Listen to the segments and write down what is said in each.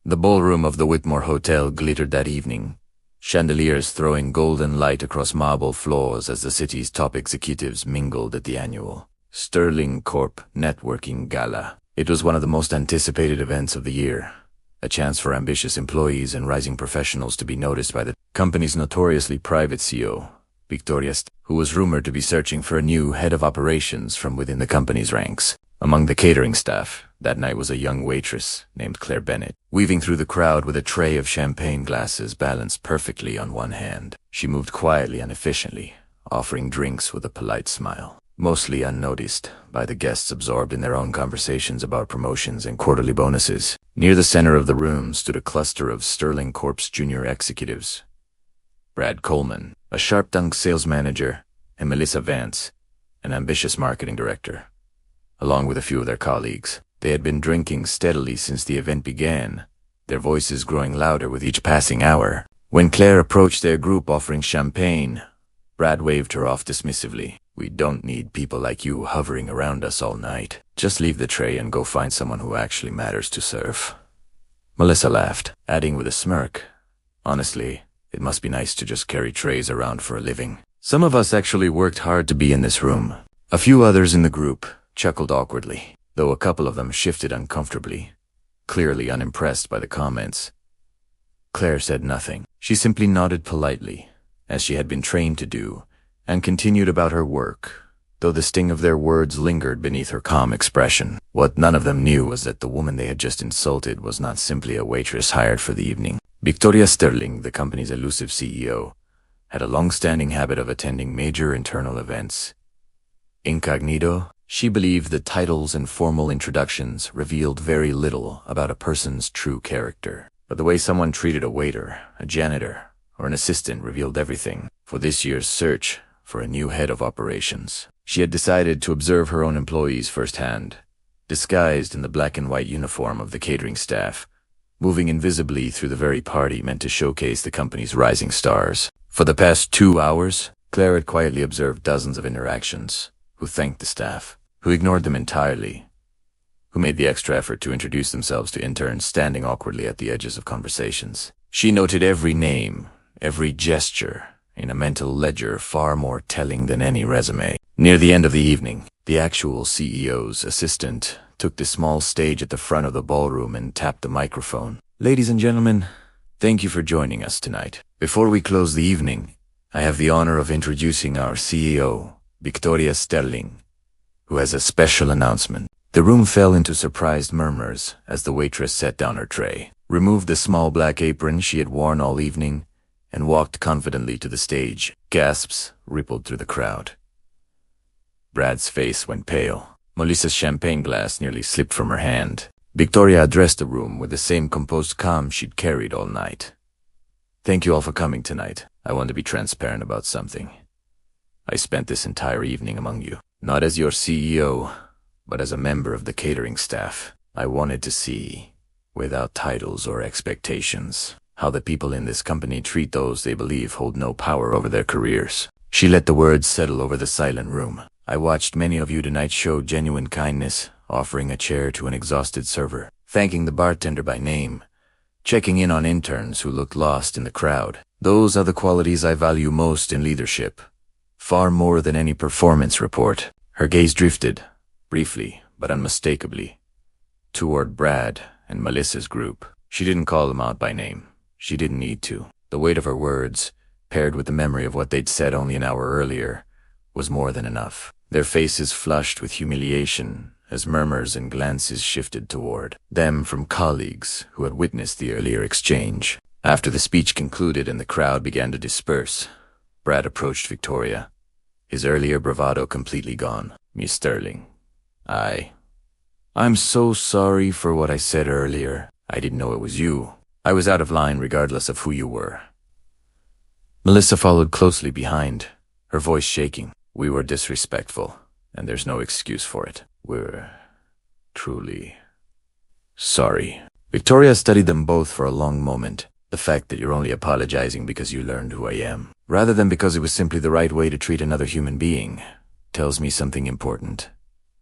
The ballroom of the Whitmore Hotel glittered that evening, chandeliers throwing golden light across marble floors as the city's top executives mingled at the annual Sterling Corp Networking Gala. It was one of the most anticipated events of the year, a chance for ambitious employees and rising professionals to be noticed by the company's notoriously private CEO, Waitress, who was rumored to be searching for a new head of operations from within the company's ranks. Among the catering staff, that night was a young waitress named Claire Bennett, weaving through the crowd with a tray of champagne glasses balanced perfectly on one hand. She moved quietly and efficiently, offering drinks with a polite smile, mostly unnoticed by the guests absorbed in their own conversations about promotions and quarterly bonuses. Near the center of the room stood a cluster of Sterling Corp's junior executives. Brad Coleman, a sharp-tongued sales manager, and Melissa Vance, an ambitious marketing director, along with a few of their colleagues. They had been drinking steadily since the event began, their voices growing louder with each passing hour. When Claire approached their group offering champagne, Brad waved her off dismissively. "We don't need people like you hovering around us all night. Just leave the tray and go find someone who actually matters to serve." Melissa laughed, adding with a smirk, "Honestly, it must be nice to just carry trays around for a living. Some of us actually worked hard to be in this room." A few others in the group chuckled awkwardly, though a couple of them shifted uncomfortably, clearly unimpressed by the comments. Claire said nothing. She simply nodded politely, as she had been trained to do, and continued about her work, though the sting of their words lingered beneath her calm expression. What none of them knew was that the woman they had just insulted was not simply a waitress hired for the evening. Victoria Sterling, the company's elusive CEO, had a long-standing habit of attending major internal events. Incognito, she believed that titles and formal introductions revealed very little about a person's true character. But the way someone treated a waiter, a janitor, or an assistant revealed everything. For this year's search for a new head of operations, she had decided to observe her own employees firsthand, disguised in the black and white uniform of the catering staff, moving invisibly through the very party meant to showcase the company's rising stars. For the past 2 hours, Claire had quietly observed dozens of interactions, who thanked the staff, who ignored them entirely, who made the extra effort to introduce themselves to interns standing awkwardly at the edges of conversations. She noted every name, every gesture, in a mental ledger far more telling than any resume. Near the end of the evening, the actual CEO's assistant took the small stage at the front of the ballroom and tapped the microphone. "Ladies and gentlemen, thank you for joining us tonight. Before we close the evening, I have the honor of introducing our CEO, Victoria Sterling, who has a special announcement." The room fell into surprised murmurs as the waitress set down her tray, removed the small black apron she had worn all evening, and walked confidently to the stage. Gasps rippled through the crowd. Brad's face went pale. Melissa's champagne glass nearly slipped from her hand. Victoria addressed the room with the same composed calm she'd carried all night. "Thank you all for coming tonight. I want to be transparent about something. I spent this entire evening among you, not as your CEO, but as a member of the catering staff. I wanted to see, without titles or expectations, how the people in this company treat those they believe hold no power over their careers." She let the words settle over the silent room. "I watched many of you tonight show genuine kindness, offering a chair to an exhausted server, thanking the bartender by name, checking in on interns who looked lost in the crowd. Those are the qualities I value most in leadership, far more than any performance report." Her gaze drifted, briefly but unmistakably, toward Brad and Melissa's group. She didn't call them out by name. She didn't need to. The weight of her words, paired with the memory of what they'd said only an hour earlier, was more than enough. Their faces flushed with humiliation as murmurs and glances shifted toward them from colleagues who had witnessed the earlier exchange. After the speech concluded and the crowd began to disperse, Brad approached Victoria, his earlier bravado completely gone. "Miss Sterling, I'm so sorry for what I said earlier. I didn't know it was you. I was out of line regardless of who you were." Melissa followed closely behind, her voice shaking. "We were disrespectful, and there's no excuse for it. We're truly sorry." Victoria studied them both for a long moment. "The fact that you're only apologizing because you learned who I am, rather than because it was simply the right way to treat another human being, tells me something important,"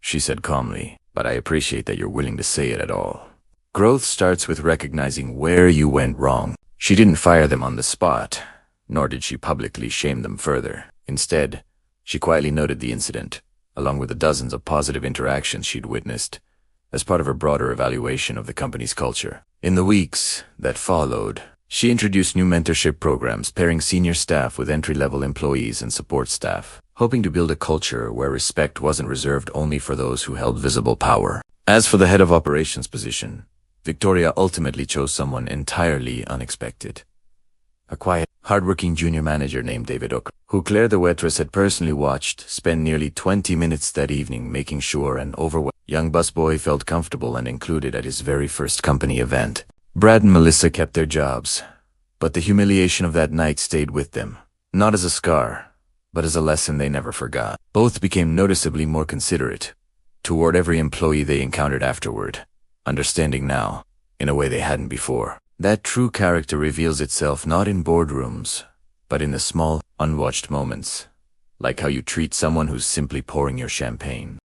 she said calmly. "But I appreciate that you're willing to say it at all." Growth starts with recognizing where you went wrong. She didn't fire them on the spot, nor did she publicly shame them further. Instead, she quietly noted the incident, along with the dozens of positive interactions she'd witnessed, as part of her broader evaluation of the company's culture. In the weeks that followed, she introduced new mentorship programs pairing senior staff with entry-level employees and support staff, hoping to build a culture where respect wasn't reserved only for those who held visible power. As for the head of operations position, Victoria ultimately chose someone entirely unexpected. A quiet, hardworking junior manager named David Oak, who Claire the waitress had personally watched spend nearly 20 minutes that evening making sure an overwhelmed young busboy felt comfortable and included at his very first company event. Brad and Melissa kept their jobs, but the humiliation of that night stayed with them, not as a scar, but as a lesson they never forgot. Both became noticeably more considerate toward every employee they encountered afterward, understanding now, in a way they hadn't before, that true character reveals itself not in boardrooms, but in the small, unwatched moments, like how you treat someone who's simply pouring your champagne.